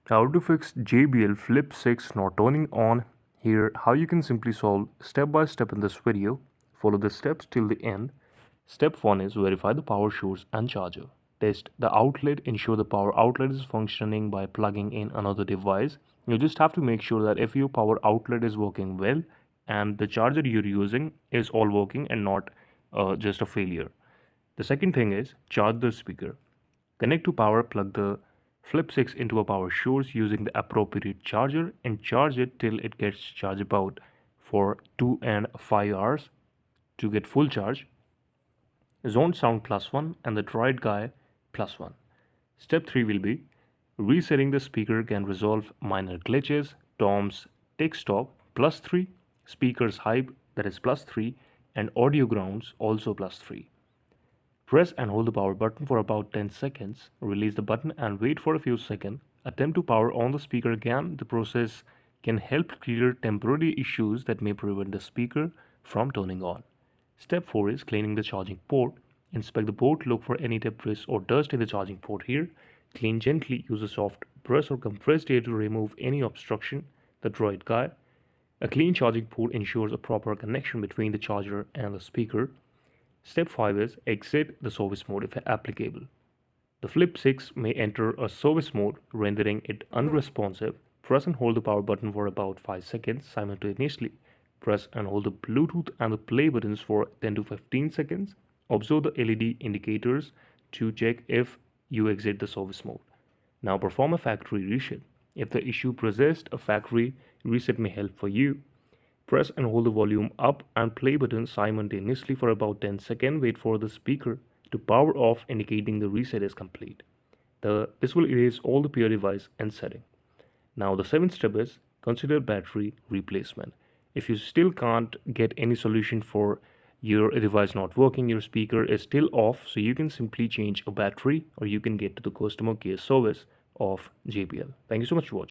How to fix JBL Flip 6 not turning on. Here, how you can simply solve step by step in this video. Follow the steps till the end. Step 1 is verify the power source and charger. Test the outlet, ensure the power outlet is functioning by plugging in another device. You just have to make sure that if your power outlet is working well and the charger you're using is all working and not just a failure. The second thing is charge the speaker. Connect to power, plug the Flip 6 into a power source using the appropriate charger and charge it till it gets charged about for 2 and 5 hours to get full charge. Zone sound +1 and the droid guy +1. Step 3 will be resetting the speaker can resolve minor glitches. Tom's tick stop +3, speakers hype that is +3 and audio grounds also +3. Press and hold the power button for about 10 seconds. Release the button and wait for a few seconds. Attempt to power on the speaker again. The process can help clear temporary issues that may prevent the speaker from turning on. Step 4 is cleaning the charging port. Inspect the port, look for any debris or dust in the charging port here. Clean gently, use a soft brush or compressed air to remove any obstruction. The droid guy. A clean charging port ensures a proper connection between the charger and the speaker. Step 5 is exit the service mode if applicable. The Flip 6 may enter a service mode, rendering it unresponsive. Press and hold the power button for about 5 seconds simultaneously. Press and hold the Bluetooth and the play buttons for 10 to 15 seconds. Observe the LED indicators to check if you exit the service mode. Now perform a factory reset. If the issue persists, a factory reset may help for you. Press and hold the volume up and play button simultaneously for about 10 seconds. Wait for the speaker to power off, indicating the reset is complete. This will erase all the peer device and setting. Now the seventh step is consider battery replacement. If you still can't get any solution for your device not working, your speaker is still off, so you can simply change a battery or you can get to the customer care service of JBL. Thank you so much for watching.